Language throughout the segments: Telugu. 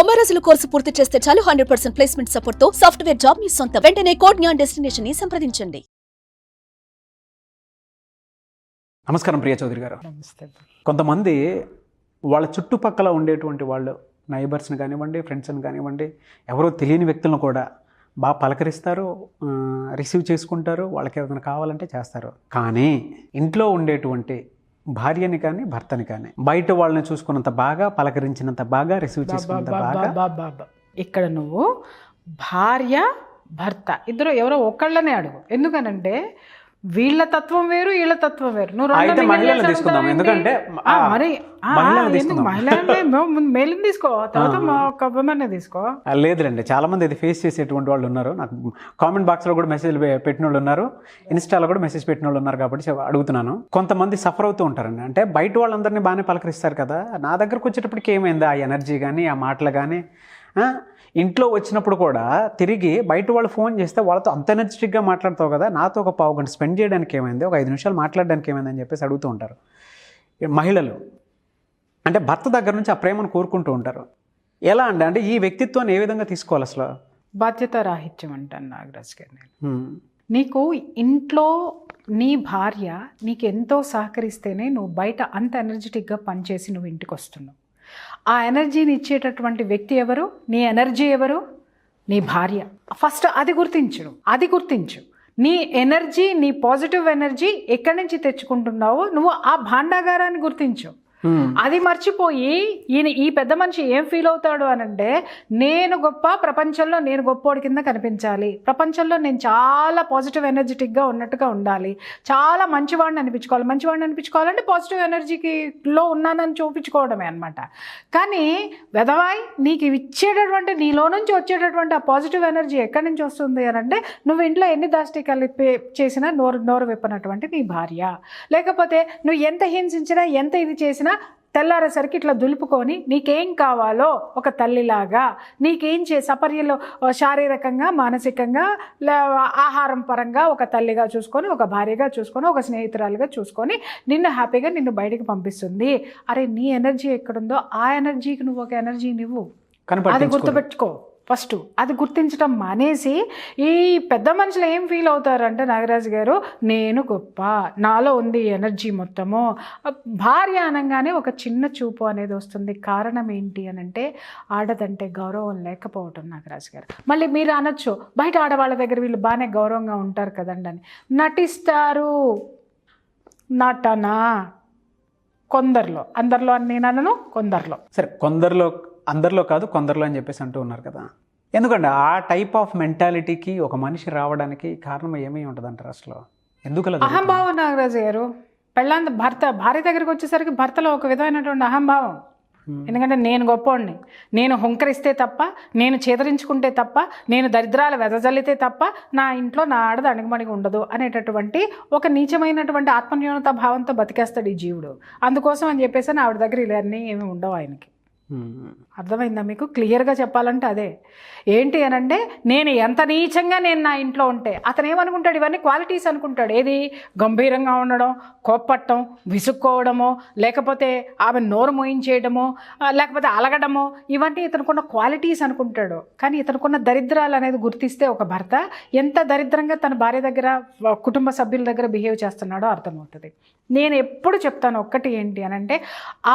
90 రోజుల కోర్సు పూర్తి చేస్తే చాలు 100% ప్లేస్మెంట్ సపోర్ట్ తో సాఫ్ట్వేర్ జాబ్ మీ సొంతం. వెంటనే కోడ్ జ్ఞాన్ డెస్టినేషన్ ని సంప్రదించండి. నమస్కారం ప్రియ చౌదరి గారు. కొంతమంది వాళ్ళ చుట్టుపక్కల ఉండేటువంటి వాళ్ళు నైబర్స్ని కానివ్వండి, ఫ్రెండ్స్ని కానివ్వండి, ఎవరో తెలియని వ్యక్తులను కూడా బాగా పలకరిస్తారు, రిసీవ్ చేసుకుంటారు, వాళ్ళకి ఏదైనా కావాలంటే చేస్తారు. కానీ ఇంట్లో ఉండేటువంటి భార్యని కానీ భర్తని కానీ బయట వాళ్ళని చూసుకున్నంత బాగా, పలకరించినంత బాగా, రిసీవ్ చేసుకున్నంత బాగా ఇక్కడ నువ్వు భార్య భర్త ఇద్దరు ఎవరో ఒకళ్ళనే అడుగు. ఎందుకనంటే వీళ్ళ తత్వం వేరు, వీళ్ళ తత్వం వేరు. నువ్వు మహిళలు తీసుకుందాం, ఎందుకంటే మేలుని తీసుకో, తర్వాత ఉమెన్ తీసుకో. లేదులేండి, చాలా మంది ఇది ఫేస్ చేసేటువంటి వాళ్ళు ఉన్నారు. నాకు కామెంట్ బాక్స్ లో కూడా మెసేజ్ పెట్టిన వాళ్ళు ఉన్నారు, ఇన్స్టాలో కూడా మెసేజ్ పెట్టిన వాళ్ళు ఉన్నారు, కాబట్టి అడుగుతున్నాను. కొంతమంది సఫర్ అవుతూ ఉంటారండి. అంటే బయట వాళ్ళందరినీ బాగానే పలకరిస్తారు కదా, నా దగ్గరకు వచ్చేటప్పటికి ఏమైంది ఆ ఎనర్జీ కానీ, ఆ మాటలు కానీ, ఇంట్లో వచ్చినప్పుడు కూడా తిరిగి బయట వాళ్ళు ఫోన్ చేస్తే వాళ్ళతో అంత ఎనర్జెటిక్గా మాట్లాడతావు కదా, నాతో ఒక పావు గంట స్పెండ్ చేయడానికి ఏమైంది, ఒక 5 నిమిషాలు మాట్లాడడానికి ఏమైంది అని చెప్పేసి అడుగుతూ ఉంటారు మహిళలు. అంటే భర్త దగ్గర నుంచి ఆ ప్రేమను కోరుకుంటూ ఉంటారు. ఎలా అంటే ఈ వ్యక్తిత్వాన్ని ఏ విధంగా తీసుకోవాలి అసలు? బాధ్యత రాహిత్యం అంటాను నాగరాజ్ గారు. నీకు ఇంట్లో నీ భార్య నీకు ఎంతో సహకరిస్తేనే నువ్వు బయట అంత ఎనర్జెటిక్గా పనిచేసి నువ్వు ఇంటికి వస్తున్నావు. ఆ ఎనర్జీని ఇచ్చేటటువంటి వ్యక్తి ఎవరు? నీ ఎనర్జీ ఎవరు? నీ భార్య. ఫస్ట్ అది గుర్తించు. నీ ఎనర్జీ, నీ పాజిటివ్ ఎనర్జీ ఎక్కడి నుంచి తెచ్చుకుంటున్నావో నువ్వు ఆ భాండాగారాన్ని గుర్తించు. అది మర్చిపోయి ఈ పెద్ద మనిషి ఏం ఫీల్ అవుతాడు అనంటే, నేను గొప్ప, ప్రపంచంలో నేను గొప్పోడి కింద కనిపించాలి, ప్రపంచంలో నేను చాలా పాజిటివ్ ఎనర్జెటిక్గా ఉన్నట్టుగా ఉండాలి, చాలా మంచివాడిని అనిపించుకోవాలంటే పాజిటివ్ ఎనర్జీకి లో ఉన్నానని చూపించుకోవడమే అనమాట. కానీ వెదవాయ్ నీకు ఇచ్చేటటువంటి, నీలో నుంచి వచ్చేటటువంటి ఆ పాజిటివ్ ఎనర్జీ ఎక్కడి నుంచి వస్తుంది అని అంటే, నువ్వు ఇంట్లో ఎన్ని దాష్టికాలు చేసినా నోరు విప్పనటువంటి నీ భార్య, లేకపోతే నువ్వు ఎంత హింసించినా, ఎంత ఇది చేసినా తెల్లారేసరికి ఇట్లా దులుపుకొని నీకేం కావాలో ఒక తల్లిలాగా, నీకేం సపర్యలో శారీరకంగా, మానసికంగా, ఆహారం పరంగా ఒక తల్లిగా చూసుకొని, ఒక భార్యగా చూసుకొని, ఒక స్నేహితురాలుగా చూసుకొని నిన్ను హ్యాపీగా నిన్ను బయటికి పంపిస్తుంది. అరే నీ ఎనర్జీ ఎక్కడుందో ఆ ఎనర్జీకి నువ్వు ఒక ఎనర్జీ నువ్వు అది గుర్తుపెట్టుకో. ఫస్ట్ అది గుర్తించడం మానేసి ఈ పెద్ద మనుషులు ఏం ఫీల్ అవుతారంటే, నాగరాజు గారు నేను గొప్ప, నాలో ఉంది ఎనర్జీ మొత్తము. భార్య అనగానే ఒక చిన్న చూపు అనేది వస్తుంది. కారణం ఏంటి అని అంటే, ఆడదంటే గౌరవం లేకపోవటం నాగరాజు గారు. మళ్ళీ మీరు అనొచ్చు, బయట ఆడవాళ్ళ దగ్గర వీళ్ళు బాగానే గౌరవంగా ఉంటారు కదండి అని. నటిస్తారు, నటనా కొందరిలో, అందరిలో అని నేను అనను, కొందరిలో. సరే, అందరిలో కాదు కొందరిలో అని చెప్పేసి అంటూ ఉన్నారు కదా. ఎందుకంటే ఆ టైప్ ఆఫ్ మెంటాలిటీకి ఒక మనిషి రావడానికి కారణం ఏమీ ఉంటుంది అంటారు అసలు? ఎందుకు అహంభావం నాగరాజు గారు. భార్య దగ్గరికి వచ్చేసరికి భర్తలో ఒక విధమైనటువంటి అహంభావం. ఎందుకంటే నేను గొప్పోడిని, నేను హుంకరిస్తే తప్ప, నేను చేదరించుకుంటే తప్ప, నేను దరిద్రాలు వెదజల్లితే తప్ప నా ఇంట్లో నా ఆడది అణిగిమణిగి ఉండదు అనేటటువంటి ఒక నీచమైనటువంటి ఆత్మన్యూనత భావంతో బతికేస్తాడు ఈ జీవుడు. అందుకోసం అని చెప్పేసి ఆవిడ దగ్గర ఇవన్నీ ఏమి ఉండవు ఆయనకి. అర్థమైందా మీకు? క్లియర్గా చెప్పాలంటే అదే. ఏంటి అనంటే, నేను ఎంత నీచంగా నేను నా ఇంట్లో ఉంటే అతను ఏమనుకుంటాడు, ఇవన్నీ క్వాలిటీస్ అనుకుంటాడు. ఏది? గంభీరంగా ఉండడం, కోప్పట్టం, విసుక్కోవడమో, లేకపోతే ఆమె నోరు మోయించేయడమో, లేకపోతే అలగడమో, ఇవన్నీ ఇతనుకున్న క్వాలిటీస్ అనుకుంటాడు. కానీ ఇతనుకున్న దరిద్రాలు అనేది గుర్తిస్తే ఒక భర్త ఎంత దరిద్రంగా తన భార్య దగ్గర, కుటుంబ సభ్యుల దగ్గర బిహేవ్ చేస్తున్నాడో అర్థమవుతుంది. నేను ఎప్పుడు చెప్తాను ఒక్కటి ఏంటి అనంటే,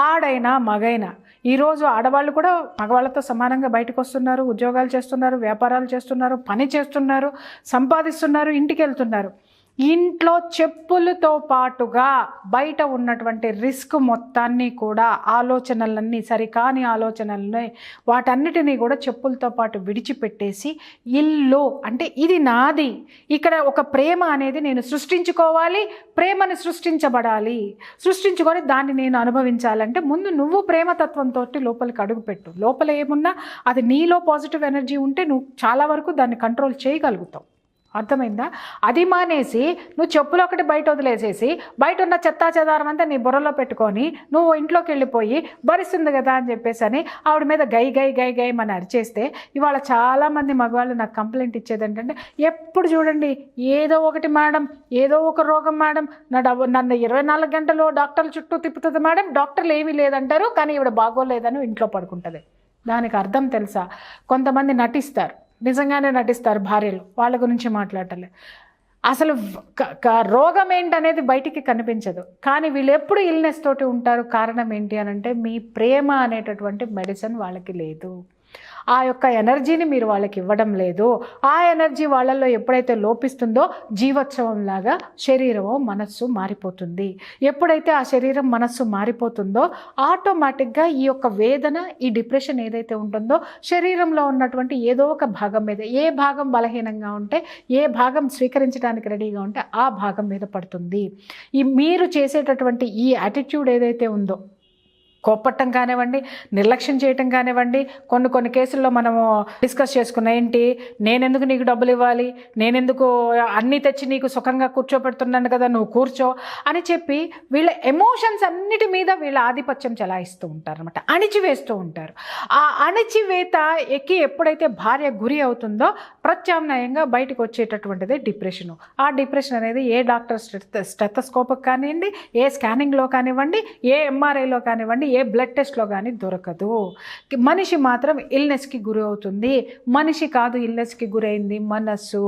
ఆడైనా మగైనా ఈరోజు ఆడవాళ్ళు కూడా మగవాళ్ళతో సమానంగా బయటకు వస్తున్నారు, ఉద్యోగాలు చేస్తున్నారు, వ్యాపారాలు చేస్తున్నారు, పని చేస్తున్నారు, సంపాదిస్తున్నారు, ఇంటికి వెళ్తున్నారు. ఇంట్లో చెప్పులతో పాటుగా బయట ఉన్నటువంటి రిస్క్ మొత్తాన్ని కూడా, ఆలోచనలన్నీ సరికాని ఆలోచనలని వాటన్నిటినీ కూడా చెప్పులతో పాటు విడిచిపెట్టేసి, ఇల్లు అంటే ఇది నాది, ఇక్కడ ఒక ప్రేమ అనేది నేను సృష్టించుకోవాలి, ప్రేమని సృష్టించుకొని దాన్ని నేను అనుభవించాలంటే ముందు నువ్వు ప్రేమతత్వంతో లోపలికి అడుగుపెట్టు. లోపల ఏమున్నా అది నీలో పాజిటివ్ ఎనర్జీ ఉంటే నువ్వు చాలా వరకు దాన్ని కంట్రోల్ చేయగలుగుతావు. అర్థమైందా? అది మానేసి నువ్వు చెప్పులు ఒకటి బయట వదిలేసేసి, బయట ఉన్న చెత్తా చెదారం అంతా నీ బుర్రలో పెట్టుకొని నువ్వు ఇంట్లోకి వెళ్ళిపోయి భరిస్తుంది కదా అని చెప్పేసి అని ఆవిడ మీద గై మన అరిచేస్తే, ఇవాళ చాలామంది మగవాళ్ళు నాకు కంప్లైంట్ ఇచ్చేది ఏంటంటే, ఎప్పుడు చూడండి ఏదో ఒకటి మేడం, ఏదో ఒక రోగం మేడం, నన్ను 24 గంటలు డాక్టర్ల చుట్టూ తిప్పుతుంది మేడం, డాక్టర్లు ఏమీ లేదంటారు, కానీ ఈవిడ బాగోలేదని ఇంట్లో పడుకుంటుంది. దానికి అర్థం తెలుసా? కొంతమంది నటిస్తారు, నిజంగానే నటిస్తారు భార్యలు, వాళ్ళ గురించి మాట్లాడలే. అసలు రోగం ఏంటనేది బయటికి కనిపించదు, కానీ వీళ్ళు ఎప్పుడు ఇల్నెస్ తోటి ఉంటారు. కారణం ఏంటి అని అంటే మీ ప్రేమ అనేటటువంటి మెడిసిన్ వాళ్ళకి లేదు. ఆ యొక్క ఎనర్జీని మీరు వాళ్ళకి ఇవ్వడం లేదు. ఆ ఎనర్జీ వాళ్ళల్లో ఎప్పుడైతే లోపిస్తుందో జీవోత్సవంలాగా శరీరము మనస్సు మారిపోతుంది. ఎప్పుడైతే ఆ శరీరం మనస్సు మారిపోతుందో ఆటోమేటిక్గా ఈ యొక్క వేదన, ఈ డిప్రెషన్ ఏదైతే ఉంటుందో శరీరంలో ఉన్నటువంటి ఏదో ఒక భాగం మీద, ఏ భాగం బలహీనంగా ఉంటే, ఏ భాగం స్వీకరించడానికి రెడీగా ఉంటే ఆ భాగం మీద పడుతుంది. ఈ మీరు చేసేటటువంటి ఈ యాటిట్యూడ్ ఏదైతే ఉందో, కోపట్టం కానివ్వండి, నిర్లక్ష్యం చేయటం కానివ్వండి, కొన్ని కేసుల్లో మనము డిస్కస్ చేసుకున్న, ఏంటి నేనెందుకు నీకు డబ్బులు ఇవ్వాలి, నేనెందుకు అన్నీ తెచ్చి నీకు సుఖంగా కూర్చోబెడుతున్నాను కదా, నువ్వు కూర్చో అని చెప్పి వీళ్ళ ఎమోషన్స్ అన్నిటి మీద వీళ్ళ ఆధిపత్యం చెలాయిస్తూ ఉంటారు అనమాట, అణిచివేస్తూ ఉంటారు. ఆ అణిచివేత ఎప్పుడైతే భార్య గురి అవుతుందో ప్రత్యామ్నాయంగా బయటకు వచ్చేటటువంటిదే డిప్రెషను. ఆ డిప్రెషన్ అనేది ఏ డాక్టర్ స్టెథోస్కోప్కి కానివ్వండి, ఏ స్కానింగ్లో కానివ్వండి, ఏ ఎంఆర్ఐలో కానివ్వండి, ఏ బ్లడ్ టెస్ట్లో కానీ దొరకదు. మనిషి మాత్రం ఇల్నెస్కి గురి అవుతుంది. మనిషి కాదు ఇల్నెస్కి గురైంది, మనస్సు.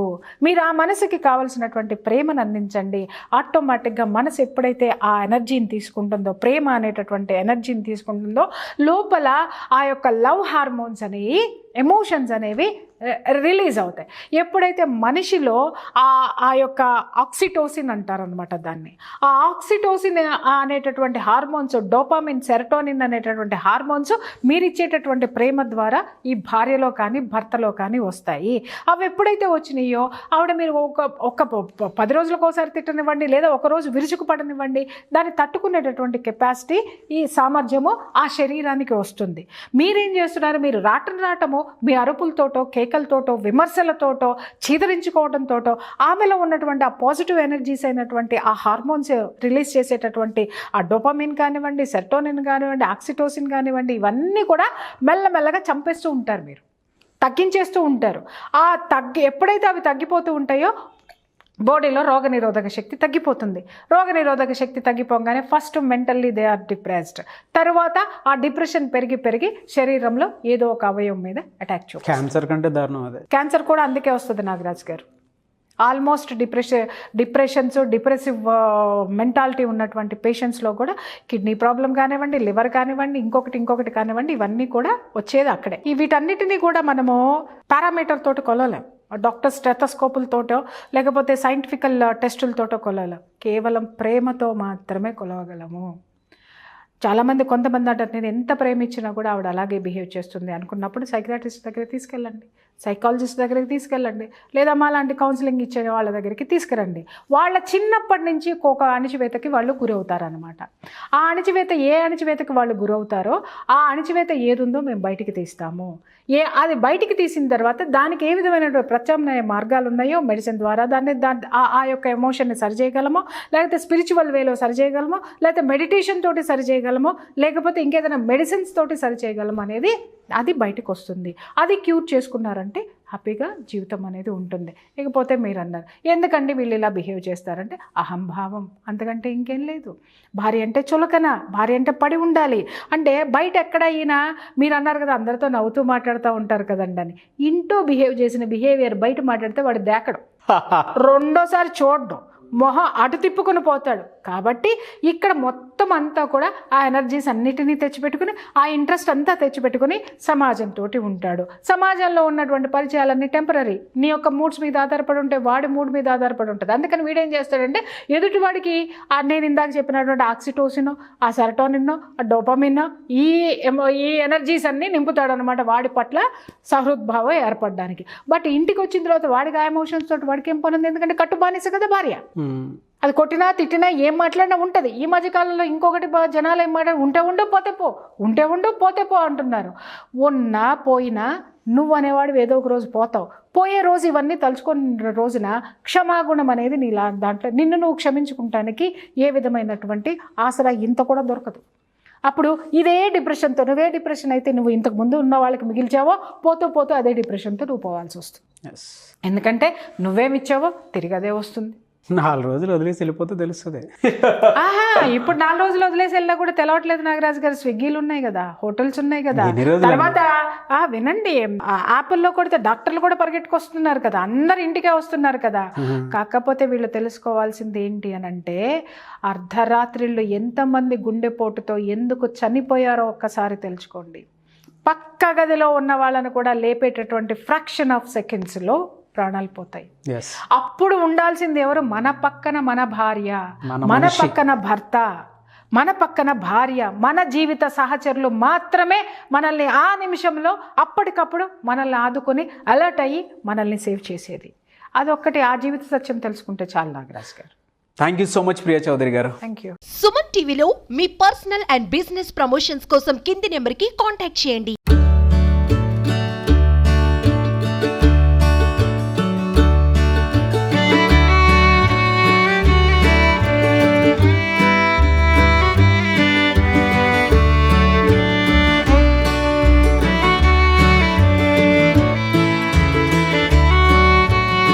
మీరు ఆ మనసుకి కావాల్సినటువంటి ప్రేమను అందించండి. ఆటోమేటిక్గా మనసు ఎప్పుడైతే ఆ ఎనర్జీని తీసుకుంటుందో, ప్రేమ అనేటటువంటి ఎనర్జీని తీసుకుంటుందో, లోపల ఆ యొక్క లవ్ హార్మోన్స్ అనేవి, ఎమోషన్స్ అనేవి రిలీజ్ అవుతాయి. ఎప్పుడైతే మనిషిలో ఆ యొక్క ఆక్సిటోసిన్ అంటారనమాట దాన్ని, ఆ ఆక్సిటోసిన్ అనేటటువంటి హార్మోన్స్, డోపామిన్, సెరటోనిన్ అనేటటువంటి హార్మోన్స్ మీరు ఇచ్చేటటువంటి ప్రేమ ద్వారా ఈ భార్యలో కానీ భర్తలో కానీ వస్తాయి. అవి ఎప్పుడైతే వచ్చినాయో ఆవిడ మీరు ఒక 10 రోజులకు ఒకసారి తిట్టనివ్వండి, లేదా ఒకరోజు విరుచుకు పడనివ్వండి, దాన్ని తట్టుకునేటటువంటి కెపాసిటీ, ఈ సామర్థ్యము ఆ శరీరానికి వస్తుంది. మీరేం చేస్తున్నారు? మీరు రాటము మీ అరుపులతోటో, కేకలతోటో, విమర్శలతోటో, చీదరించుకోవడంతోటో ఆమెలో ఉన్నటువంటి ఆ పాజిటివ్ ఎనర్జీస్ అయినటువంటి ఆ హార్మోన్స్ రిలీజ్ చేసేటటువంటి ఆ డోపామిన్ కానివ్వండి, సెరటోనిన్ కానివ్వండి, ఆక్సిటోసిన్ కానివ్వండి, ఇవన్నీ కూడా మెల్లమెల్లగా చంపేస్తూ ఉంటారు, మీరు తగ్గించేస్తూ ఉంటారు. ఎప్పుడైతే అవి తగ్గిపోతూ ఉంటాయో బాడీలో రోగనిరోధక శక్తి తగ్గిపోతుంది. రోగనిరోధక శక్తి తగ్గిపోగానే first mentally they are depressed. తర్వాత ఆ డిప్రెషన్ పెరిగి శరీరంలో ఏదో ఒక అవయవం మీద అటాక్ చూపు. క్యాన్సర్ కంటే దారుణం అదే. క్యాన్సర్ కూడా అందుకే వస్తుంది నాగరాజ్ గారు. ఆల్మోస్ట్ డిప్రెషన్స్, డిప్రెసివ్ మెంటాలిటీ ఉన్నటువంటి పేషెంట్స్లో కూడా కిడ్నీ ప్రాబ్లం కానివ్వండి, లివర్ కానివ్వండి, ఇంకొకటి కానివ్వండి, ఇవన్నీ కూడా వచ్చేది అక్కడే. వీటన్నిటినీ కూడా మనము పారామీటర్ తోటి కొలవలేం, డాక్టర్ స్టెథోస్కోపులతోటో లేకపోతే సైంటిఫికల్ టెస్టులతోటో కొలవలేం. కేవలం ప్రేమతో మాత్రమే కొలవగలము. కొంతమంది అంటారు, నేను ఎంత ప్రేమించినా కూడా ఆవిడ అలాగే బిహేవ్ చేస్తుంది అనుకున్నప్పుడు సైకియాట్రిస్ట్ దగ్గరికి తీసుకెళ్ళండి, సైకాలజిస్ట్ దగ్గరికి తీసుకెళ్ళండి, లేదా మా లాంటి కౌన్సిలింగ్ ఇచ్చే వాళ్ళ దగ్గరికి తీసుకురండి. వాళ్ళ చిన్నప్పటి నుంచి ఒక అణిచివేతకి వాళ్ళు గురవుతారనమాట. ఆ అణిచివేత ఏ అణిచివేతకి వాళ్ళు గురవుతారో ఆ అణిచివేత ఏదుందో మేము బయటికి తీస్తాము. అది బయటికి తీసిన తర్వాత దానికి ఏ విధమైనటువంటి ప్రత్యామ్నాయ మార్గాలు ఉన్నాయో మెడిసిన్ ద్వారా ఆ యొక్క ఎమోషన్ని సరిచేయగలమో, లేకపోతే స్పిరిచువల్ వేలో సరిచేయగలమో, లేకపోతే మెడిటేషన్ తోటి సరిచేయగలమో, లేకపోతే ఇంకేదైనా మెడిసిన్స్ తోటి సరిచేయగలము అనేది అది బయటకు వస్తుంది. అది క్యూర్ చేసుకున్నారంటే హ్యాపీగా జీవితం అనేది ఉంటుంది. ఇకపోతే మీరు అన్నారు, ఎందుకంటే వీళ్ళు ఇలా బిహేవ్ చేస్తారంటే అహంభావం, అంతకంటే ఇంకేం లేదు. భార్య అంటే చులకన, భార్య అంటే పడి ఉండాలి అంటే బయట ఎక్కడ అయినా మీరు అన్నారు కదా అందరితో నవ్వుతూ మాట్లాడుతూ ఉంటారు కదండి అని, ఇంటూ బిహేవ్ చేసిన బిహేవియర్ బయట మాట్లాడితే వాడు దేకడం, రెండోసారి చూడడం, మొహం అటు తిప్పుకొని పోతాడు. కాబట్టి ఇక్కడ మొత్తం అంతా కూడా ఆ ఎనర్జీస్ అన్నిటినీ తెచ్చిపెట్టుకుని, ఆ ఇంట్రెస్ట్ అంతా తెచ్చిపెట్టుకుని సమాజంతో ఉంటాడు. సమాజంలో ఉన్నటువంటి పరిచయాలన్నీ టెంపరీ. నీ యొక్క మూడ్స్ మీద ఆధారపడి ఉంటే వాడి మూడ్ మీద ఆధారపడి ఉంటుంది. అందుకని వీడేం చేస్తాడంటే ఎదుటివాడికి నేను ఇందాక చెప్పినటువంటి ఆక్సిటోసిన్, ఆ సెరటోనిన్, ఆ డోపామిన్, ఈ ఎనర్జీస్ అన్నీ నింపుతాడు అనమాట వాడి పట్ల సహృద్భావం ఏర్పడడానికి. బట్ ఇంటికి వచ్చిన తర్వాత వాడికి ఆ ఎమోషన్స్ తోటి వాడికి ఏం పని ఉంది? ఎందుకంటే కట్టుబానిస కదా భార్య. అది కొట్టినా తిట్టినా ఏం మాట్లాడినా ఉంటుంది. ఈ మధ్యకాలంలో ఇంకొకటి జనాలు ఏం మాట్లాడి ఉంటే ఉండు పోతే పో అంటున్నారు. ఉన్నా పోయినా నువ్వు అనేవాడు ఏదో ఒక రోజు పోతావు. పోయే రోజు ఇవన్నీ తలుచుకున్న రోజున క్షమాగుణం అనేది దాంట్లో నిన్ను నువ్వు క్షమించుకుంటానికి ఏ విధమైనటువంటి ఆసరా ఇంత కూడా దొరకదు. అప్పుడు ఇదే డిప్రెషన్తో, నువ్వే డిప్రెషన్ అయితే నువ్వు ఇంతకు ముందు ఉన్న వాళ్ళకి మిగిల్చావో పోతూ అదే డిప్రెషన్తో నువ్వు పోవాల్సి వస్తుంది. ఎందుకంటే నువ్వేమిచ్చావో తిరిగి అదే వస్తుంది. 4 రోజులు వదిలేసి వెళ్ళిపోతే తెలుస్తుంది. ఆహా, ఇప్పుడు 4 రోజులు వదిలేసి వెళ్ళినా కూడా తెలవట్లేదు నాగరాజు గారు. స్విగ్గీలు ఉన్నాయి కదా, హోటల్స్ ఉన్నాయి కదా. ఎన్ని రోజులు తర్వాత వినండి, యాప్ల్లో కొడితే డాక్టర్లు కూడా పరిగెట్టుకొస్తున్నారు కదా, అందరు ఇంటికే వస్తున్నారు కదా. కాకపోతే వీళ్ళు తెలుసుకోవాల్సింది ఏంటి అని అంటే, అర్ధరాత్రిళ్ళు ఎంతమంది గుండెపోటుతో ఎందుకు చనిపోయారో ఒక్కసారి తెలుసుకోండి. పక్క గదిలో ఉన్న వాళ్ళను కూడా లేపేటటువంటి ఫ్రాక్షన్ ఆఫ్ సెకండ్స్లో ప్రాణాలు పోతాయి. అప్పుడు ఉండాల్సింది ఎవరు? మన పక్కన మన భార్య, మన పక్కన భర్త, మన పక్కన భార్య, మన జీవిత సహచరులు మాత్రమే మనల్ని ఆ నిమిషంలో అప్పటికప్పుడు మనల్ని ఆదుకొని అలర్ట్ అయ్యి మనల్ని సేవ్ చేసేది. అదొక్కటి, ఆ జీవిత సత్యం తెలుసుకుంటే చాలు Nagaraj garu. Thank you so much Priya Chowdary garu. Thank you. Suman టీవీలో మీ పర్సనల్ అండ్ బిజినెస్ ప్రమోషన్స్ కోసం కింది నెంబర్కి కాంటాక్ట్ చేయండి.